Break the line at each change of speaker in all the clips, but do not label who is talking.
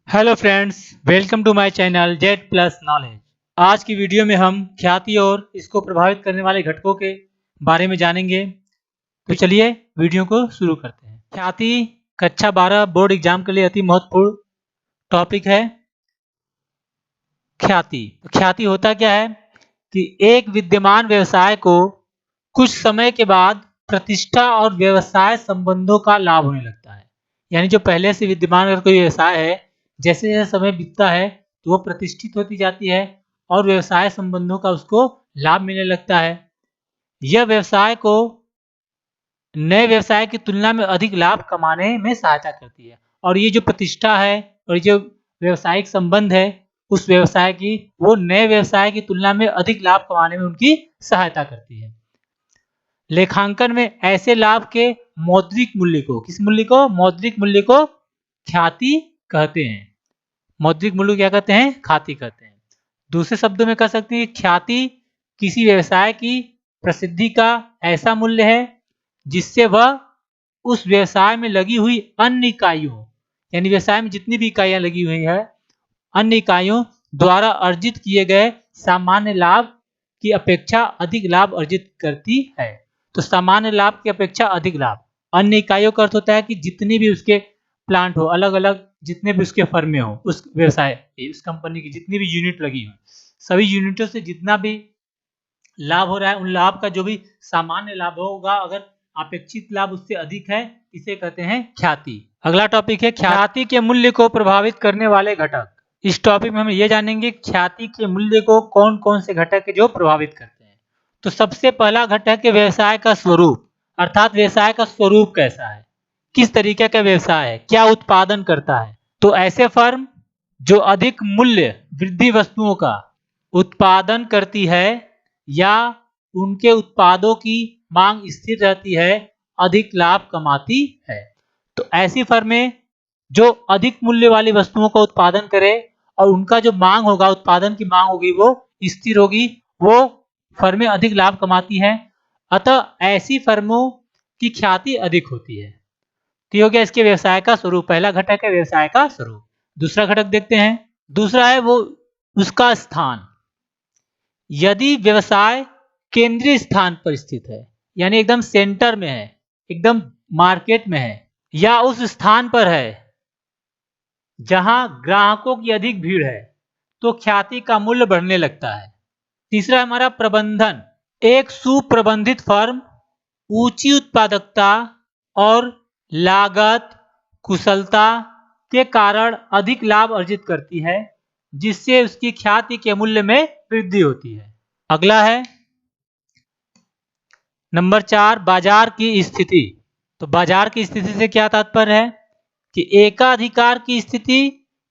Hello friends, welcome to my channel Z plus knowledge. आज की video में हम ख्याति और इसको प्रभावित करने वाले घटकों के बारे में जानेंगे। तो चलिए वीडियो को शुरू करते हैं। ख्याति कक्षा 12 बोर्ड एग्जाम के लिए अति महत्वपूर्ण टॉपिक है। ख्याति ख्याति होता क्या है कि एक विद्यमान व्यवसाय को कुछ समय के बाद प्रतिष्ठा और व्यवसाय संबंधों का लाभ होने लगता है। यानी जो पहले से विद्यमान अगर कोई व्यवसाय है, जैसे जैसे समय बीतता है तो वो प्रतिष्ठित होती जाती है और व्यवसाय संबंधों का उसको लाभ मिलने लगता है। यह व्यवसाय को नए व्यवसाय की तुलना में अधिक लाभ कमाने में सहायता करती है। और ये जो प्रतिष्ठा है और ये जो व्यवसायिक संबंध है उस व्यवसाय की, वो नए व्यवसाय की तुलना में अधिक लाभ कमाने में उनकी सहायता करती है। लेखांकन में ऐसे लाभ के मौद्रिक मूल्य को, किस मूल्य को? मौद्रिक मूल्य को ख्याति कहते हैं। मौद्रिक मूल्य क्या कहते हैं? ख्याति कहते हैं। दूसरे शब्दों में कह सकते हैं ख्याति किसी व्यवसाय की प्रसिद्धि का ऐसा मूल्य है जिससे वह उस व्यवसाय में लगी हुई अन्य इकाइयों, यानी व्यवसाय में जितनी भी इकाइयां लगी हुई है, अन्य इकाइयों द्वारा अर्जित किए गए सामान्य लाभ की अपेक्षा अधिक लाभ अर्जित करती है। तो सामान्य लाभ की अपेक्षा अधिक लाभ, अन्य इकाइयों का अर्थ होता है कि जितनी भी उसके प्लांट हो, अलग अलग जितने भी उसके फर्में हो, उस व्यवसाय उस कंपनी की जितनी भी यूनिट लगी हो, सभी यूनिटों से जितना भी लाभ हो रहा है, उन लाभ का जो भी सामान्य लाभ होगा, अगर अपेक्षित लाभ उससे अधिक है, इसे कहते हैं ख्याति। अगला टॉपिक है ख्याति के मूल्य को प्रभावित करने वाले घटक। इस टॉपिक में हम ये जानेंगे ख्याति के मूल्य को कौन कौन से घटक है जो प्रभावित करते हैं। तो सबसे पहला घटक है व्यवसाय का स्वरूप, अर्थात व्यवसाय का स्वरूप कैसा है, किस तरीके का व्यवसाय है, क्या उत्पादन करता है। तो ऐसे फर्म जो अधिक मूल्य वृद्धि वस्तुओं का उत्पादन करती है या उनके उत्पादों की मांग स्थिर रहती है, अधिक लाभ कमाती है। तो ऐसी फर्में जो अधिक मूल्य वाली वस्तुओं का उत्पादन करे और उनका जो मांग होगा, उत्पादन की मांग होगी वो स्थिर होगी, वो फर्में अधिक लाभ कमाती हैं। अतः ऐसी फर्मों की ख्याति अधिक होती है। तो हो गया इसके व्यवसाय का स्वरूप, पहला घटक है व्यवसाय का स्वरूप। दूसरा घटक देखते हैं, दूसरा है वो उसका स्थान। यदि व्यवसाय केंद्रीय स्थान पर स्थित है, यानी एकदम सेंटर में है, एकदम मार्केट में है, या उस स्थान पर है जहां ग्राहकों की अधिक भीड़ है, तो ख्याति का मूल्य बढ़ने लगता है। तीसरा हमारा प्रबंधन। एक सुप्रबंधित फर्म ऊंची उत्पादकता और लागत कुशलता के कारण अधिक लाभ अर्जित करती है, जिससे उसकी ख्याति के मूल्य में वृद्धि होती है। अगला है नंबर 4, बाजार की स्थिति। तो बाजार की स्थिति से क्या तात्पर्य है कि एकाधिकार की स्थिति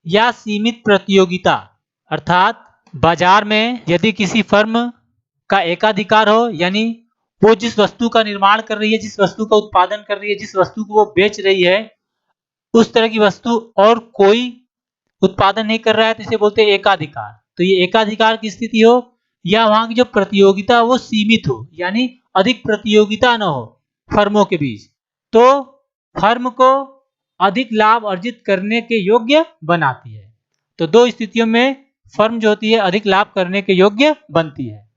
या सीमित प्रतियोगिता, अर्थात बाजार में यदि किसी फर्म का एकाधिकार हो, यानी वो जिस वस्तु का निर्माण कर रही है, जिस वस्तु का उत्पादन कर रही है, जिस वस्तु को वो बेच रही है, उस तरह की वस्तु और कोई उत्पादन नहीं कर रहा है, तो इसे बोलते हैं एकाधिकार। तो ये एकाधिकार की स्थिति हो या वहां की जो प्रतियोगिता वो सीमित हो, यानी अधिक प्रतियोगिता न हो फर्मों के बीच, तो फर्म को अधिक लाभ अर्जित करने के योग्य बनाती है। तो दो स्थितियों में फर्म जो होती है अधिक लाभ करने के योग्य बनती है,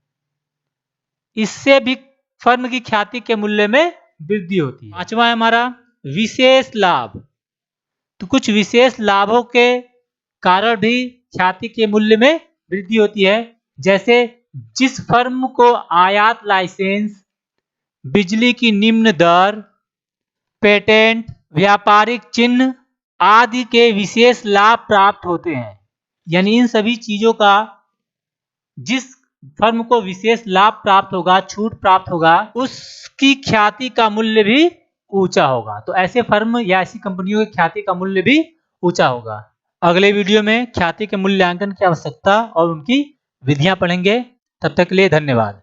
इससे भी फर्म की ख्याति के मूल्य में वृद्धि होती है। पांचवा है हमारा विशेष लाभ। तो कुछ विशेष लाभों के कारण भी ख्याति के मूल्य में वृद्धि होती है, जैसे जिस फर्म को आयात लाइसेंस, बिजली की निम्न दर, पेटेंट, व्यापारिक चिन्ह आदि के विशेष लाभ प्राप्त होते हैं, यानी इन सभी चीजों का जिस फर्म को विशेष लाभ प्राप्त होगा, छूट प्राप्त होगा, उसकी ख्याति का मूल्य भी ऊंचा होगा। तो ऐसे फर्म या ऐसी कंपनियों की ख्याति का मूल्य भी ऊंचा होगा। अगले वीडियो में ख्याति के मूल्यांकन की आवश्यकता और उनकी विधियां पढ़ेंगे। तब तक के लिए धन्यवाद।